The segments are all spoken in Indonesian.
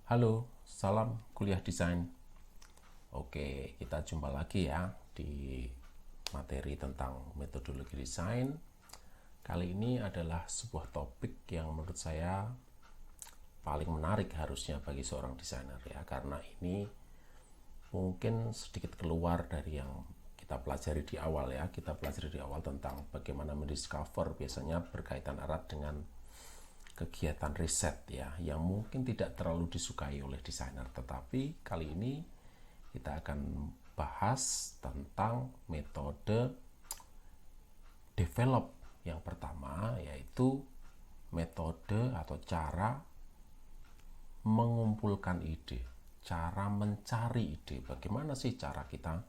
Halo, salam kuliah desain. Oke, kita jumpa lagi ya di materi tentang metodologi desain. Kali ini adalah sebuah topik yang menurut saya paling menarik harusnya bagi seorang desainer ya, karena ini mungkin sedikit keluar dari yang kita pelajari di awal ya. Kita pelajari di awal tentang bagaimana mendiscover, biasanya berkaitan erat dengan kegiatan riset ya, yang mungkin tidak terlalu disukai oleh desainer. Tetapi kali ini kita akan bahas tentang metode develop yang pertama, yaitu metode atau cara mengumpulkan ide, cara mencari ide. Bagaimana sih cara kita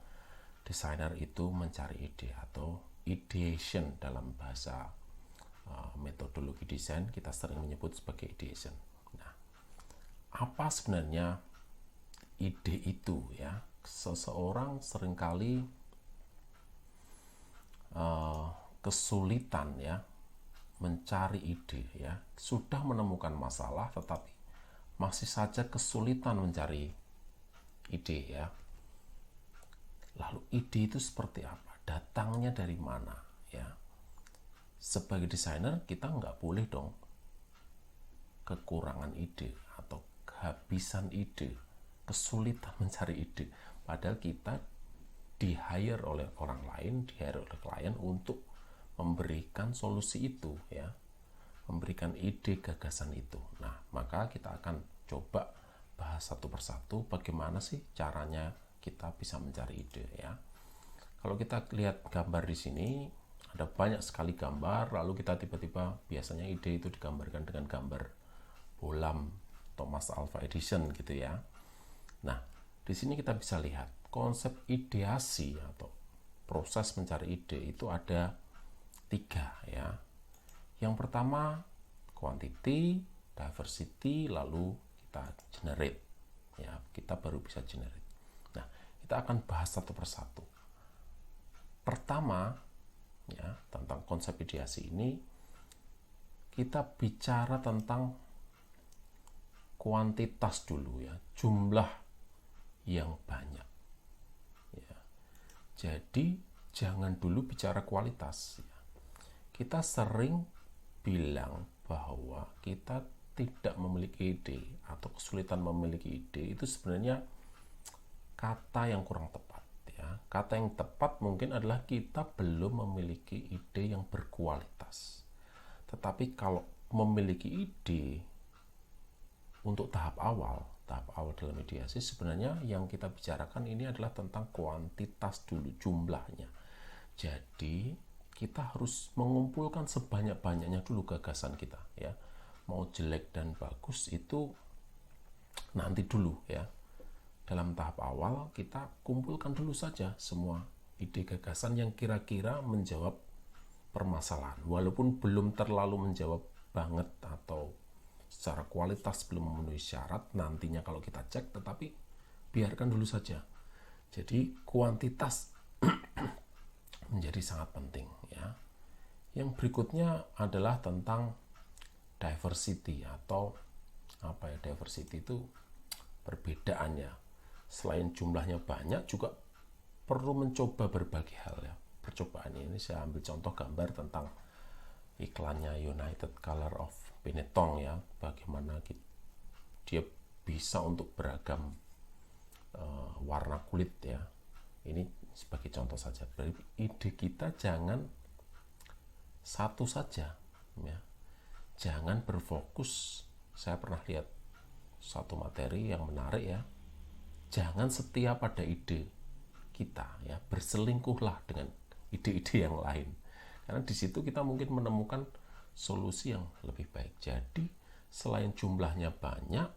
desainer itu mencari ide, atau ideation dalam bahasa metodologi desain kita sering menyebut sebagai ideation. Nah, apa sebenarnya ide itu ya? Seseorang seringkali kesulitan ya mencari ide ya, sudah menemukan masalah tetapi masih saja kesulitan mencari ide ya. Lalu ide itu seperti apa? Datangnya dari mana ya? Sebagai desainer kita nggak boleh dong kekurangan ide atau kehabisan ide, kesulitan mencari ide. Padahal kita di-hire oleh orang lain, di-hire oleh klien untuk memberikan solusi itu ya, memberikan ide gagasan itu. Nah, maka kita akan coba bahas satu persatu bagaimana sih caranya kita bisa mencari ide ya. Kalau kita lihat gambar di sini, ada banyak sekali gambar, lalu kita tiba-tiba biasanya ide itu digambarkan dengan gambar bolam Thomas Alva Edison gitu ya. Nah, di sini kita bisa lihat konsep ideasi atau proses mencari ide itu ada 3 ya. Yang pertama quantity, diversity, lalu kita generate ya, kita baru bisa generate. Nah, kita akan bahas satu persatu. Pertama ya, tentang konsep ideasi ini kita bicara tentang kuantitas dulu ya, jumlah yang banyak ya. Jadi jangan dulu bicara kualitas ya. Kita sering bilang bahwa kita tidak memiliki ide atau kesulitan memiliki ide, itu sebenarnya kata yang kurang tepat ya. Kata yang tepat mungkin adalah kita belum memiliki ide yang berkualitas. Tetapi kalau memiliki ide untuk tahap awal dalam ideasi, sebenarnya yang kita bicarakan ini adalah tentang kuantitas dulu, jumlahnya. Jadi kita harus mengumpulkan sebanyak-banyaknya dulu gagasan kita ya. Mau jelek dan bagus itu nanti dulu ya. Dalam tahap awal kita kumpulkan dulu saja semua ide gagasan yang kira-kira menjawab permasalahan, walaupun belum terlalu menjawab banget atau secara kualitas belum memenuhi syarat nantinya kalau kita cek, tetapi biarkan dulu saja. Jadi kuantitas menjadi sangat penting ya. Yang berikutnya adalah tentang diversity atau apa ya, diversity itu perbedaannya. Selain jumlahnya banyak, juga perlu mencoba berbagai hal ya. Percobaan ini saya ambil contoh gambar tentang iklannya United Color of Benetton ya, bagaimana dia bisa untuk beragam warna kulit ya. Ini sebagai contoh saja. Berarti ide kita jangan satu saja ya. Jangan berfokus. Saya pernah lihat satu materi yang menarik ya. Jangan setia pada ide kita ya, berselingkuhlah dengan ide-ide yang lain. Karena di situ kita mungkin menemukan solusi yang lebih baik. Jadi selain jumlahnya banyak,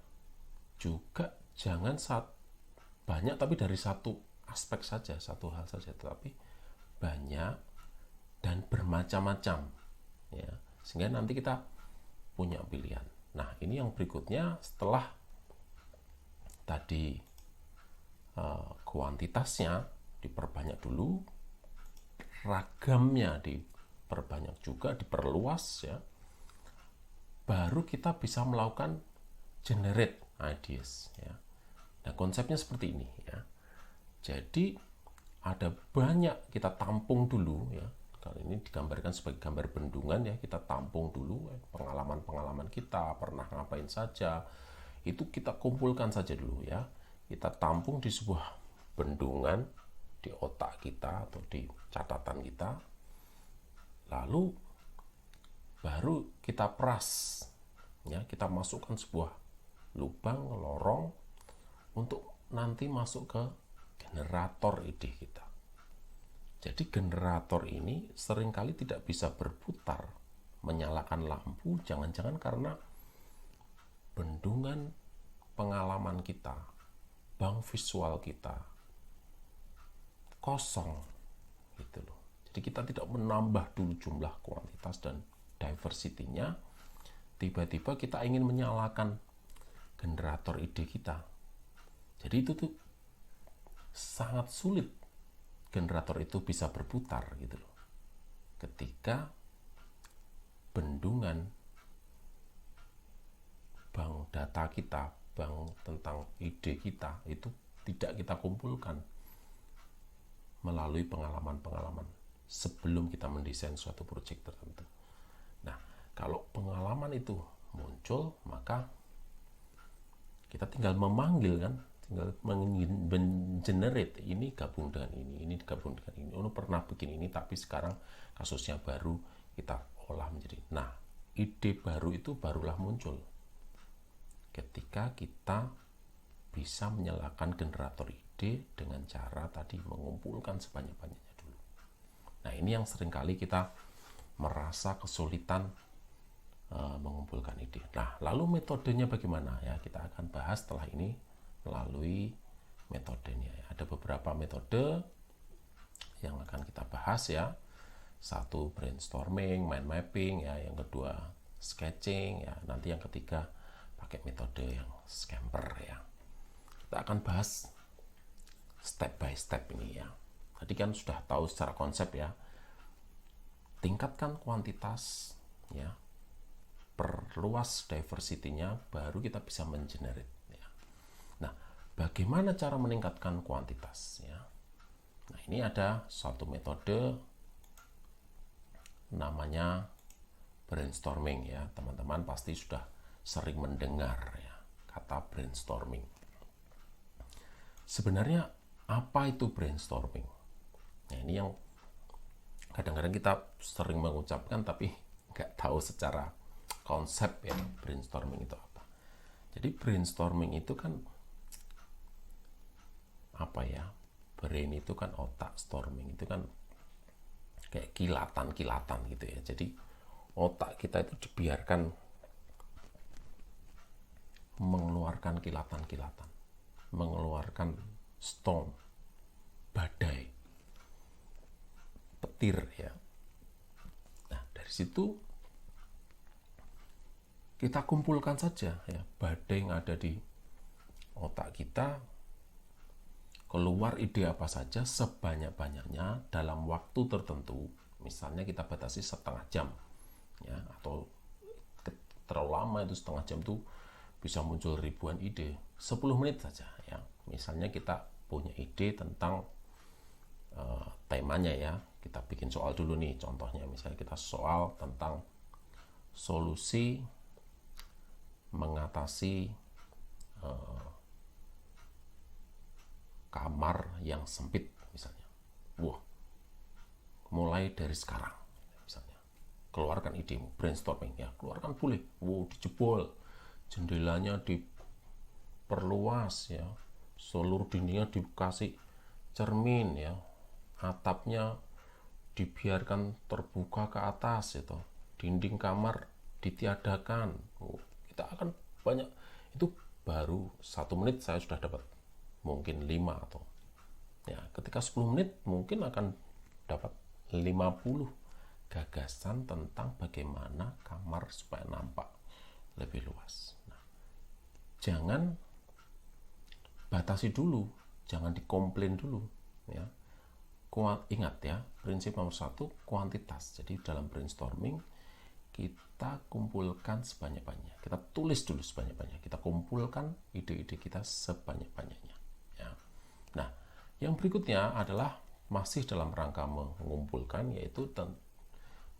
juga jangan banyak tapi dari satu aspek saja, satu hal saja, tetapi banyak dan bermacam-macam ya, sehingga nanti kita punya pilihan. Nah, ini yang berikutnya setelah tadi kuantitasnya diperbanyak dulu, ragamnya diperbanyak juga, diperluas ya, baru kita bisa melakukan generate ideas ya. Nah, konsepnya seperti ini ya. Jadi ada banyak, kita tampung dulu ya. Kali ini digambarkan sebagai gambar bendungan ya, kita tampung dulu pengalaman-pengalaman kita, pernah ngapain saja. Itu kita kumpulkan saja dulu ya. Kita tampung di sebuah bendungan di otak kita atau di catatan kita. Lalu baru kita peras ya, kita masukkan sebuah lubang, lorong untuk nanti masuk ke generator ide kita. Jadi generator ini seringkali tidak bisa berputar, menyalakan lampu, jangan-jangan karena bendungan pengalaman kita, bank visual kita kosong gitu loh. Jadi kita tidak menambah dulu jumlah kuantitas dan diversity-nya, tiba-tiba kita ingin menyalakan generator ide kita. Jadi itu tuh sangat sulit generator itu bisa berputar gitu loh. Ketika bendungan bank data kita, bank tentang ide kita itu tidak kita kumpulkan melalui pengalaman-pengalaman sebelum kita mendesain suatu proyek tertentu. Nah, kalau pengalaman itu muncul, maka kita tinggal memanggil kan, tinggal mengenerate, ini gabung dengan ini gabung dengan ini. Oh, pernah bikin ini, tapi sekarang kasusnya baru, kita olah menjadi. Nah, ide baru itu barulah muncul ketika kita bisa menyalakan generator ide dengan cara tadi mengumpulkan sebanyak-banyaknya dulu. Nah, ini yang seringkali kita merasa kesulitan mengumpulkan ide. Nah, lalu metodenya bagaimana ya? Kita akan bahas setelah ini melalui metodenya. Ada beberapa metode yang akan kita bahas ya. Satu brainstorming, mind mapping ya, yang kedua sketching ya, nanti yang ketiga pakai metode yang Scamper ya. Kita akan bahas step by step ini ya. Tadi kan sudah tahu secara konsep ya. Tingkatkan kuantitas ya. Perluas diversity-nya, baru kita bisa mengenerate ya. Nah, bagaimana cara meningkatkan kuantitas ya? Nah, ini ada suatu metode namanya brainstorming ya. Teman-teman pasti sudah sering mendengar ya kata brainstorming. Sebenarnya apa itu brainstorming? Nah, ini yang kadang-kadang kita sering mengucapkan tapi nggak tahu secara konsep ya, brainstorming itu apa. Jadi brainstorming itu kan apa ya, brain itu kan otak, storming itu kan kayak kilatan-kilatan gitu ya. Jadi otak kita itu dibiarkan mengeluarkan kilatan-kilatan, mengeluarkan storm, badai, petir ya. Nah, dari situ kita kumpulkan saja ya badai yang ada di otak kita, keluar ide apa saja sebanyak-banyaknya dalam waktu tertentu. Misalnya kita batasi setengah jam ya, atau terlalu lama itu setengah jam tuh bisa muncul ribuan ide. 10 menit saja ya. Misalnya kita punya ide tentang temanya ya, kita bikin soal dulu nih. Contohnya misalnya kita soal tentang solusi mengatasi kamar yang sempit misalnya. Wah, mulai dari sekarang misalnya. Keluarkan idemu, brainstorming ya, keluarkan boleh. Wow, dijebol, jendelanya diperluas ya, seluruh dindingnya dikasih cermin ya, atapnya dibiarkan terbuka ke atas itu, dinding kamar ditiadakan. Kita akan banyak, itu baru 1 menit saya sudah dapat mungkin 5 atau ya, ketika 10 menit mungkin akan dapat 50 gagasan tentang bagaimana kamar supaya nampak lebih luas. Nah, jangan batasi dulu, jangan dikomplain dulu ya. Ingat ya, prinsip nomor 1 kuantitas. Jadi dalam brainstorming kita kumpulkan sebanyak-banyaknya. Kita tulis dulu sebanyak-banyaknya. Kita kumpulkan ide-ide kita sebanyak-banyaknya. Ya. Nah, yang berikutnya adalah masih dalam rangka mengumpulkan, yaitu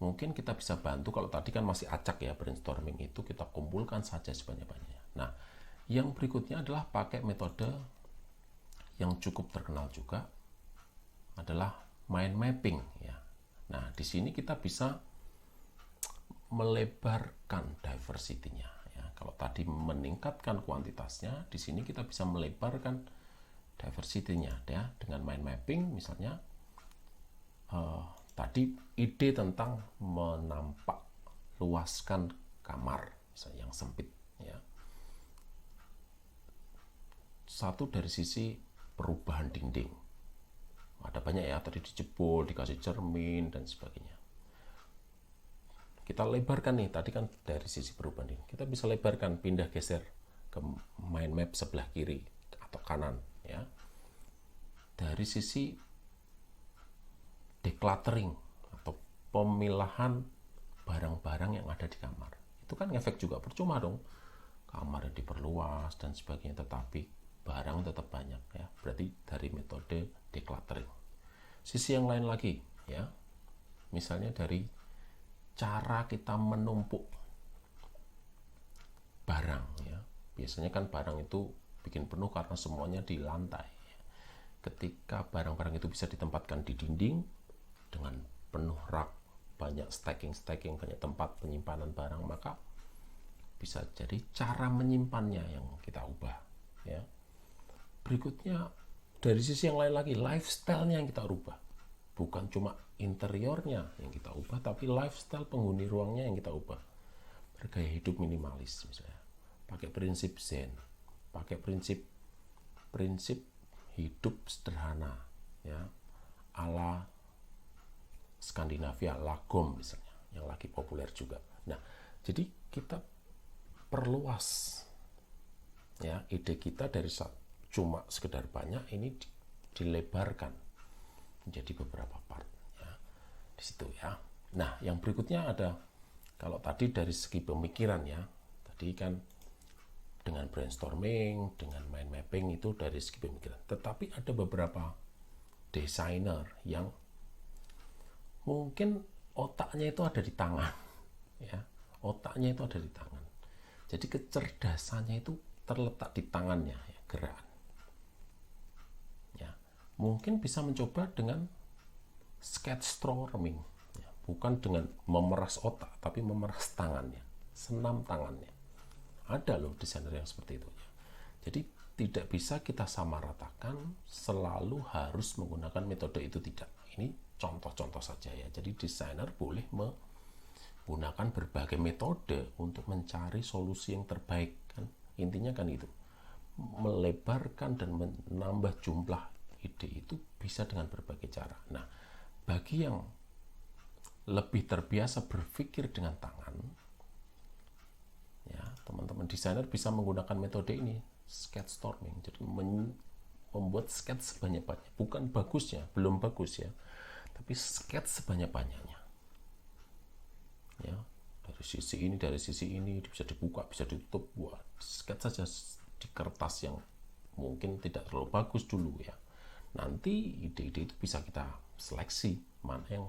mungkin kita bisa bantu. Kalau tadi kan masih acak ya brainstorming, itu kita kumpulkan saja sebanyak-banyaknya. Nah, yang berikutnya adalah pakai metode yang cukup terkenal juga, adalah mind mapping ya. Nah, di sini kita bisa melebarkan diversity-nya ya. Kalau tadi meningkatkan kuantitasnya, di sini kita bisa melebarkan diversity-nya ya dengan mind mapping. Misalnya tadi ide tentang menampak luaskan kamar misalnya yang sempit ya. Satu dari sisi perubahan dinding, ada banyak ya, tadi dijebol, dikasih cermin dan sebagainya. Kita lebarkan nih, tadi kan dari sisi perubahan dinding, kita bisa lebarkan, pindah geser ke mind map sebelah kiri atau kanan ya. Dari sisi decluttering atau pemilahan barang-barang yang ada di kamar, itu kan ngefek juga, percuma dong kamar yang diperluas dan sebagainya tetapi barang tetap banyak ya. Berarti dari metode decluttering. Sisi yang lain lagi ya, misalnya dari cara kita menumpuk barang ya. Biasanya kan barang itu bikin penuh karena semuanya di lantai. Ketika barang-barang itu bisa ditempatkan di dinding dengan penuh rak, banyak stacking, banyak tempat penyimpanan barang, maka bisa jadi cara menyimpannya yang kita ubah ya. Berikutnya dari sisi yang lain lagi, lifestyle-nya yang kita ubah. Bukan cuma interiornya yang kita ubah, tapi lifestyle penghuni ruangnya yang kita ubah. Bergaya hidup minimalis misalnya. Pakai prinsip Zen, pakai prinsip hidup sederhana ya, ala Skandinavia, Lagom misalnya, yang lagi populer juga. Nah, jadi kita perluas ya ide kita dari cuma sekedar banyak, ini dilebarkan menjadi beberapa part ya di situ ya. Nah, yang berikutnya ada, kalau tadi dari segi pemikiran ya, tadi kan dengan brainstorming, dengan mind mapping itu dari segi pemikiran. Tetapi ada beberapa desainer yang mungkin otaknya itu ada di tangan ya. Otaknya itu ada di tangan. Jadi kecerdasannya itu terletak di tangannya ya, gerakan. Ya, mungkin bisa mencoba dengan sketchstorming ya, bukan dengan memeras otak tapi memeras tangannya, senam tangannya. Ada loh desainer yang seperti itu ya. Jadi tidak bisa kita samaratakan selalu harus menggunakan metode itu, tidak. Ini contoh-contoh saja ya. Jadi desainer boleh menggunakan berbagai metode untuk mencari solusi yang terbaik kan. Intinya kan itu. Melebarkan dan menambah jumlah ide itu bisa dengan berbagai cara. Nah, bagi yang lebih terbiasa berpikir dengan tangan ya, teman-teman desainer bisa menggunakan metode ini, sketchstorming. Jadi membuat sketch sebanyak-banyaknya, bukan bagusnya, belum bagus ya, tapi sketch sebanyak-banyaknya ya, dari sisi ini bisa dibuka, bisa ditutup, buat sketch saja di kertas yang mungkin tidak terlalu bagus dulu ya. Nanti ide-ide itu bisa kita seleksi mana yang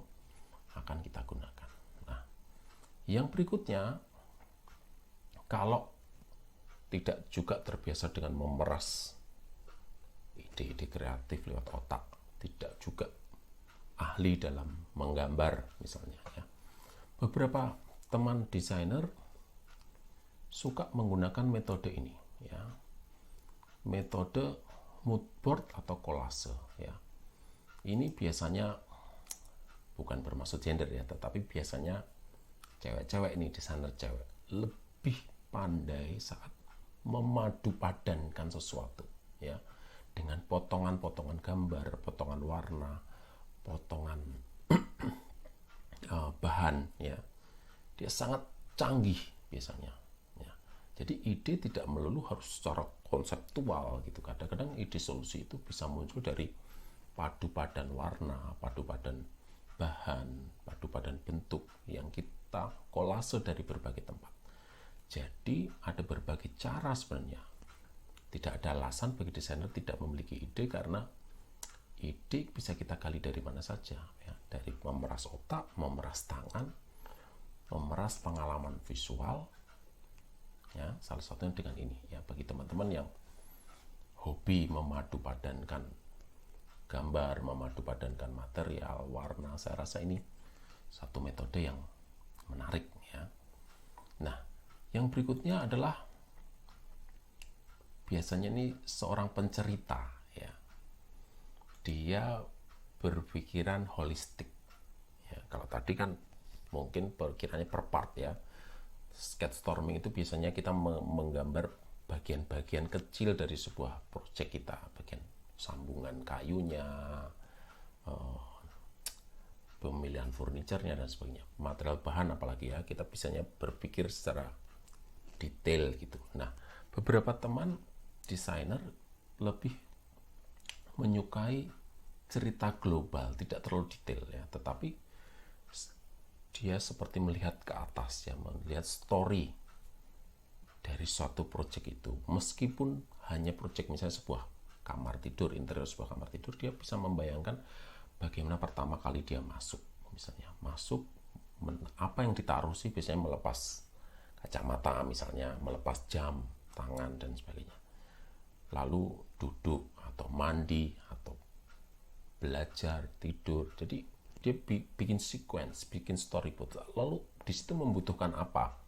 akan kita gunakan. Nah, yang berikutnya, kalau tidak juga terbiasa dengan memeras ide-ide kreatif lewat otak, tidak juga ahli dalam menggambar misalnya ya. Beberapa teman desainer suka menggunakan metode ini ya. Metode mood board atau kolase ya. Ini biasanya bukan bermaksud gender ya, tetapi biasanya cewek-cewek ini, desainer cewek, lebih pandai saat memadu padankan sesuatu ya, dengan potongan-potongan gambar, potongan warna, potongan bahan ya. Dia sangat canggih biasanya ya. Jadi ide tidak melulu harus secara konseptual gitu. Kadang-kadang ide solusi itu bisa muncul dari padu padan warna, padu padan bahan, padu padan bentuk yang kita kolase dari berbagai tempat. Jadi ada berbagai cara sebenarnya. Tidak ada alasan bagi desainer tidak memiliki ide, karena ide bisa kita gali dari mana saja, ya. Dari memeras otak, memeras tangan, memeras pengalaman visual, ya. Salah satunya dengan ini, ya. Bagi teman-teman yang hobi memadupadankan gambar, memadupadankan material, warna, saya rasa ini satu metode yang menarik, ya. Nah, yang berikutnya adalah biasanya ini seorang pencerita, ya. Dia berpikiran holistik, ya. Kalau tadi kan mungkin perkiranya per part, ya. Sketchstorming itu biasanya kita menggambar bagian-bagian kecil dari sebuah proyek kita, bagian sambungan kayunya, pemilihan furniturnya dan sebagainya, material bahan apalagi, ya. Kita bisanya berpikir secara detail gitu. Nah, beberapa teman desainer lebih menyukai cerita global, tidak terlalu detail, ya, tetapi dia seperti melihat ke atas, ya, melihat story dari suatu proyek itu. Meskipun hanya proyek misalnya sebuah kamar tidur, interior sebuah kamar tidur, dia bisa membayangkan bagaimana pertama kali dia masuk, misalnya masuk, apa yang ditaruh sih, biasanya melepas kacamata misalnya, melepas jam tangan dan sebagainya, lalu duduk atau mandi atau belajar, tidur. Jadi dia bikin sequence, bikin storyboard. Lalu di situ membutuhkan apa?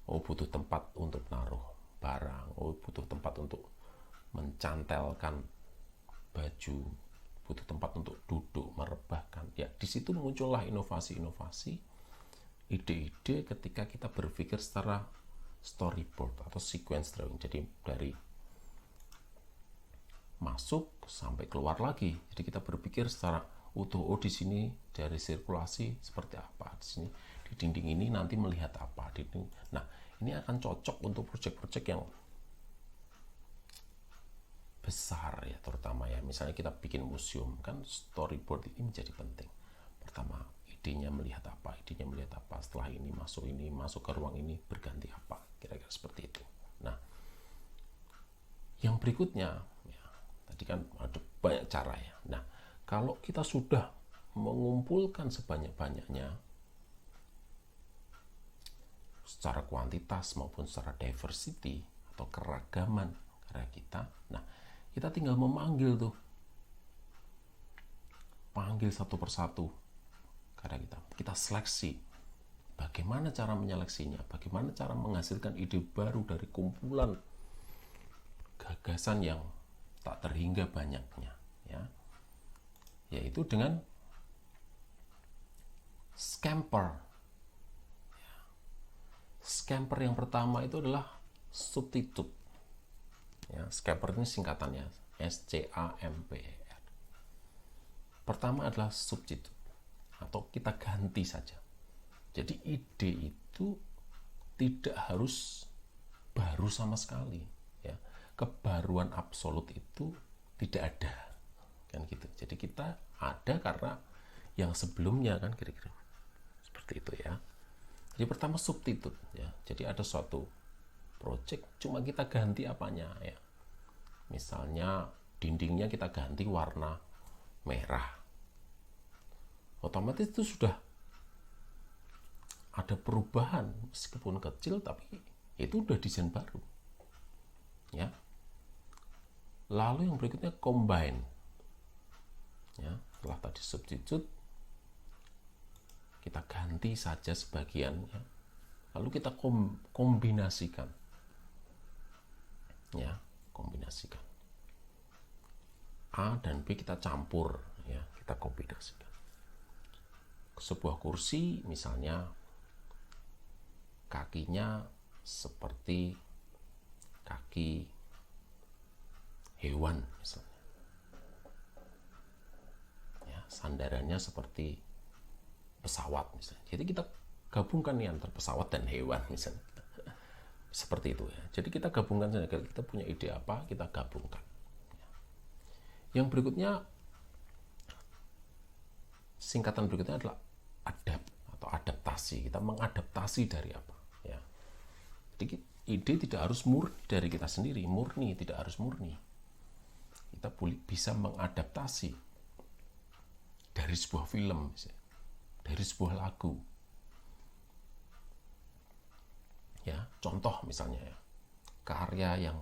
Oh, butuh tempat untuk naruh barang, oh butuh tempat untuk mencantelkan baju, butuh tempat untuk duduk, merebahkan. Ya, di situ muncullah inovasi-inovasi, ide-ide ketika kita berpikir secara storyboard atau sequence drawing. Jadi dari masuk sampai keluar lagi. Jadi kita berpikir secara utuh. Oh, di sini dari sirkulasi seperti apa, di sini di dinding ini nanti melihat apa. Nah, ini akan cocok untuk proyek-proyek yang besar, ya, terutama, ya. Misalnya kita bikin museum, kan storyboard ini menjadi penting. Pertama, idenya melihat apa, setelah ini masuk ke ruang ini berganti apa, kira-kira seperti itu. Nah, yang berikutnya, ya, tadi kan ada banyak cara, ya. Nah, kalau kita sudah mengumpulkan sebanyak-banyaknya secara kuantitas maupun secara diversity atau keragaman karya kita, nah, kita tinggal memanggil tuh, panggil satu persatu karya kita seleksi. Bagaimana cara menyeleksinya? Bagaimana cara menghasilkan ide baru dari kumpulan gagasan yang tak terhingga banyaknya, ya, yaitu dengan scamper. Scamper yang pertama itu adalah substitute. Ya, scamper ini singkatannya SCAMPER. Pertama adalah substitute, atau kita ganti saja. Jadi ide itu tidak harus baru sama sekali, ya. Kebaruan absolut itu tidak ada, kan gitu. Jadi kita ada karena yang sebelumnya, kan kira-kira seperti itu, ya. Jadi pertama substitute, ya. Jadi ada suatu project cuma kita ganti apanya, ya. Misalnya dindingnya kita ganti warna merah, otomatis itu sudah ada perubahan, meskipun kecil tapi itu udah desain baru, ya. Lalu yang berikutnya combine, ya. Setelah tadi substitute, kita ganti saja sebagian, ya. Lalu kita kombinasikan, ya, kombinasikan A dan B, kita campur, ya, kita kombinasikan. Sebuah kursi misalnya kakinya seperti kaki hewan misalnya, ya, sandarannya seperti pesawat misalnya. Jadi kita gabungkan nih antara pesawat dan hewan misalnya, seperti itu, ya. Jadi kita gabungkan saja, kita punya ide apa, kita gabungkan. Yang berikutnya, singkatan berikutnya adalah adapt atau adaptasi. Kita mengadaptasi dari apa, ya. Jadi ide tidak harus murni dari kita sendiri, tidak harus murni. Kita bisa mengadaptasi dari sebuah film, dari sebuah lagu. Ya, contoh misalnya ya, karya yang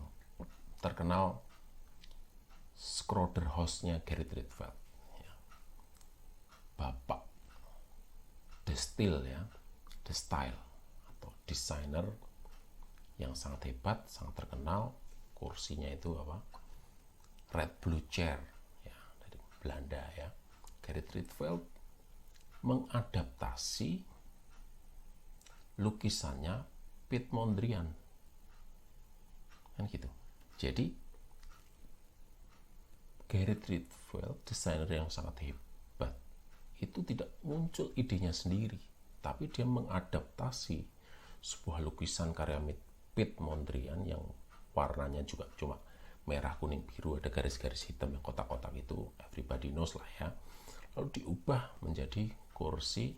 terkenal Schroeder House-nya Gerrit Rietveld, ya. Bapak The Style atau desainer yang sangat hebat, sangat terkenal. Kursinya itu apa? Red Blue Chair, ya, dari Belanda, ya. Gerrit Rietveld mengadaptasi lukisannya Piet Mondrian, kan gitu. Jadi Gerrit Rietveld, desainer yang sangat hebat, itu tidak muncul idenya sendiri, tapi dia mengadaptasi sebuah lukisan karya Piet Mondrian yang warnanya juga cuma merah, kuning, biru, ada garis-garis hitam yang kotak-kotak itu, everybody knows lah ya. Lalu diubah menjadi kursi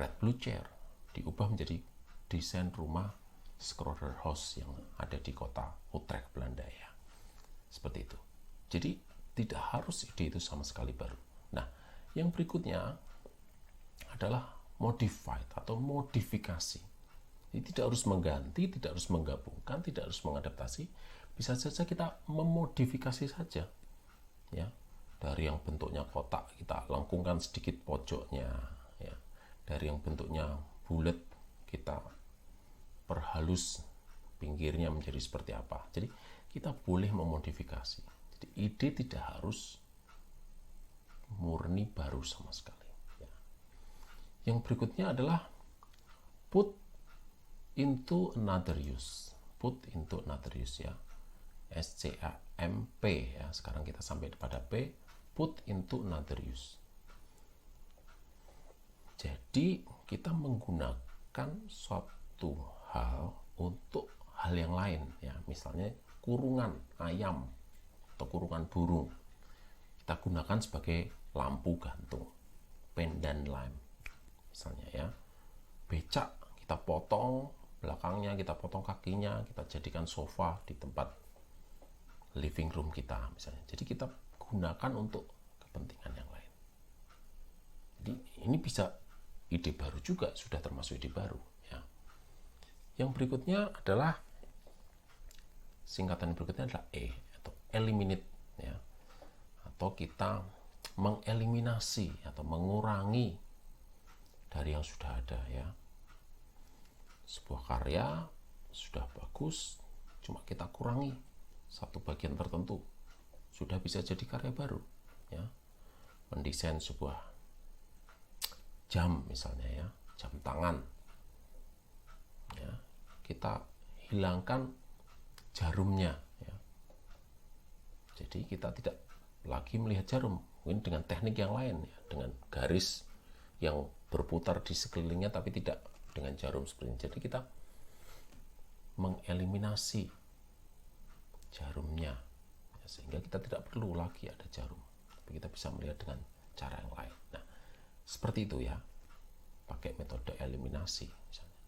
Red Blue Chair, diubah menjadi desain rumah Schroeder House yang ada di kota Utrecht, Belanda, ya. Seperti itu. Jadi tidak harus ide itu sama sekali baru. Nah, yang berikutnya adalah modified atau modifikasi. Jadi tidak harus mengganti, tidak harus menggabungkan, tidak harus mengadaptasi. Bisa saja kita memodifikasi saja, ya. Dari yang bentuknya kotak kita lengkungkan sedikit pojoknya, ya. Dari yang bentuknya bulat kita perhalus pinggirnya menjadi seperti apa. Jadi kita boleh memodifikasi. Jadi ide tidak harus murni baru sama sekali, ya. Yang berikutnya adalah put into another use. Put into another use, ya. SCAMP, ya. Sekarang kita sampai pada P, put into another use. Jadi kita menggunakan suatu hal untuk hal yang lain, ya. Misalnya kurungan ayam atau kurungan burung kita gunakan sebagai lampu gantung, pendant lamp misalnya, ya. Becak kita potong belakangnya, kita potong kakinya, kita jadikan sofa di tempat living room kita misalnya. Jadi kita gunakan untuk kepentingan yang lain. Jadi ini bisa ide baru juga, sudah termasuk ide baru, ya. Yang berikutnya adalah singkatan berikutnya adalah E atau eliminate, ya. Atau kita mengeliminasi atau mengurangi dari yang sudah ada, ya. Sebuah karya sudah bagus, cuma kita kurangi satu bagian tertentu, sudah bisa jadi karya baru, ya. Mendesain sebuah jam misalnya, ya, jam tangan, ya, kita hilangkan jarumnya, ya. Jadi kita tidak lagi melihat jarum, mungkin dengan teknik yang lain, ya, dengan garis yang berputar di sekelilingnya tapi tidak dengan jarum seperti ini. Jadi kita mengeliminasi jarumnya, ya, sehingga kita tidak perlu lagi ada jarum, tapi kita bisa melihat dengan cara yang lain. Nah, seperti itu, ya, pakai metode eliminasi misalnya.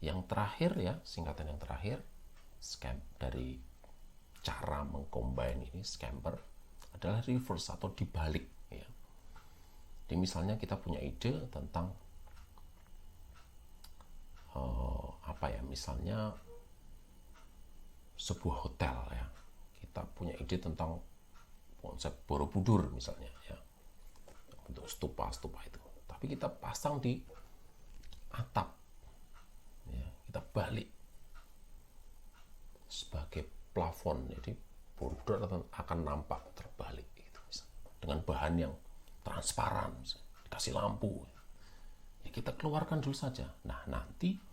Yang terakhir, ya, singkatan yang terakhir dari cara mengcombine ini, scamper, adalah reverse atau dibalik, ya. Jadi misalnya kita punya ide tentang apa ya, misalnya sebuah hotel, ya. Kita punya ide tentang konsep Borobudur misalnya, ya, untuk stupa-stupa itu, tapi kita pasang di atap, ya, kita balik sebagai plafon, jadi Borobudur akan nampak terbalik gitu, dengan bahan yang transparan, dikasih lampu, ya, kita keluarkan dulu saja. Nah, nanti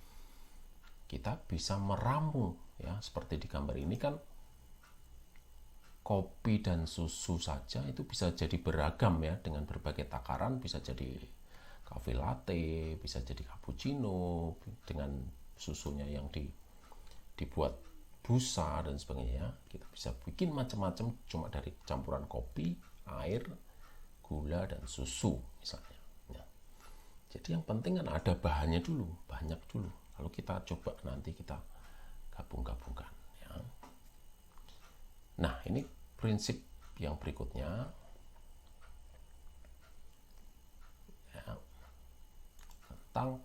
kita bisa meramu, ya, seperti di gambar ini kan kopi dan susu saja itu bisa jadi beragam, ya, dengan berbagai takaran, bisa jadi cafe latte, bisa jadi cappuccino dengan susunya yang dibuat busa dan sebagainya. Kita bisa bikin macam-macam cuma dari campuran kopi, air, gula, dan susu misalnya. Ya. Jadi yang penting kan ada bahannya dulu, banyak dulu. Lalu kita coba nanti kita gabung-gabungkan. Ya. Nah, ini prinsip yang berikutnya. Ya, tentang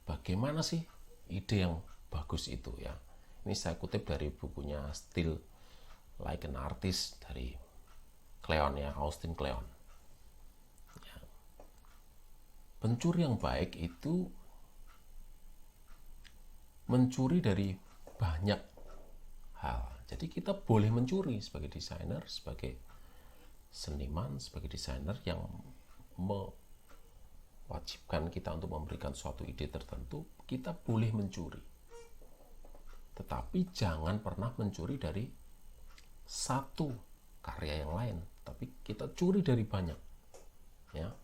bagaimana sih ide yang bagus itu ya. Ini saya kutip dari bukunya Still Like an Artist dari Kleon ya, Austin Kleon. Ya. Pencuri yang baik itu mencuri dari banyak hal. Jadi kita boleh mencuri sebagai desainer, sebagai seniman, sebagai desainer yang mewajibkan kita untuk memberikan suatu ide tertentu, kita boleh mencuri. Tetapi jangan pernah mencuri dari satu karya yang lain, tapi kita curi dari banyak. Ya.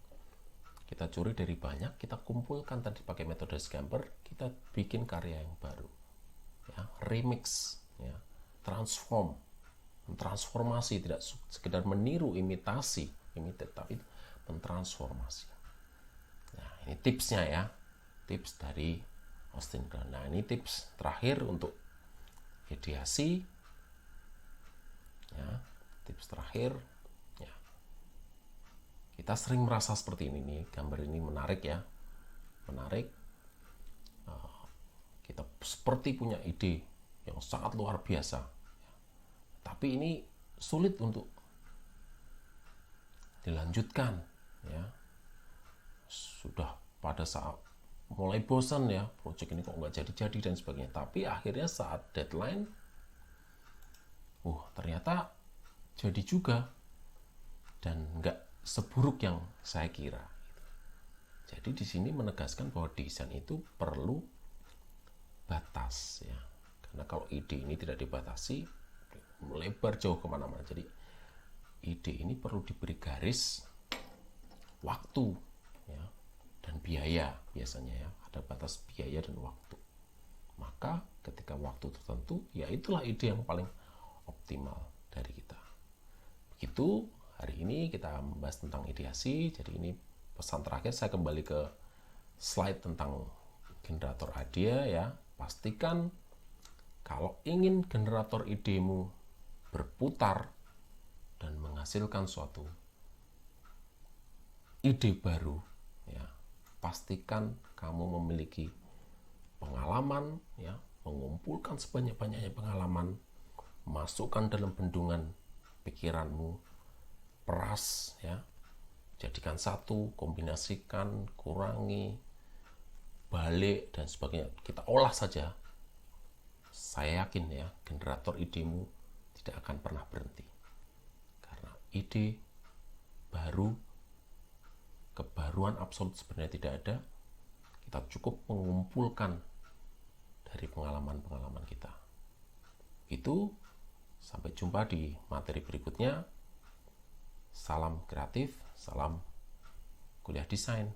Kita curi dari banyak, kita kumpulkan tadi pakai metode Scamper, kita bikin karya yang baru. Ya, remix, ya, transformasi, tidak sekedar meniru, imitasi, tapi mentransformasi. Nah, ini tipsnya ya, tips dari Austin Kleon. Nah, ini tips terakhir untuk ideasi. Ya, tips terakhir. Ya. Kita sering merasa seperti ini nih, gambar ini menarik ya, menarik. Kita seperti punya ide yang sangat luar biasa, tapi ini sulit untuk dilanjutkan ya. Sudah pada saat mulai bosan ya, proyek ini kok nggak jadi-jadi dan sebagainya. Tapi akhirnya saat deadline, ternyata jadi juga dan nggak seburuk yang saya kira. Jadi di sini menegaskan bahwa desain itu perlu batas ya, karena kalau ide ini tidak dibatasi, melebar jauh kemana-mana. Jadi ide ini perlu diberi garis waktu ya, dan biaya biasanya ya, ada batas biaya dan waktu. Maka ketika waktu tertentu, ya itulah ide yang paling optimal dari kita. Begitu hari ini kita membahas tentang ideasi. Jadi ini pesan terakhir, saya kembali ke slide tentang generator idea ya. Pastikan kalau ingin generator idemu berputar dan menghasilkan suatu ide baru ya, pastikan kamu memiliki pengalaman ya, mengumpulkan sebanyak-banyaknya pengalaman, masukkan dalam bendungan pikiranmu, peras ya, jadikan satu, kombinasikan, kurangi, balik dan sebagainya, kita olah saja. Saya yakin ya, generator idemu tidak akan pernah berhenti, karena ide baru, kebaruan absolut sebenarnya tidak ada. Kita cukup mengumpulkan dari pengalaman-pengalaman kita. Itu, sampai jumpa di materi berikutnya. Salam kreatif, salam kuliah desain.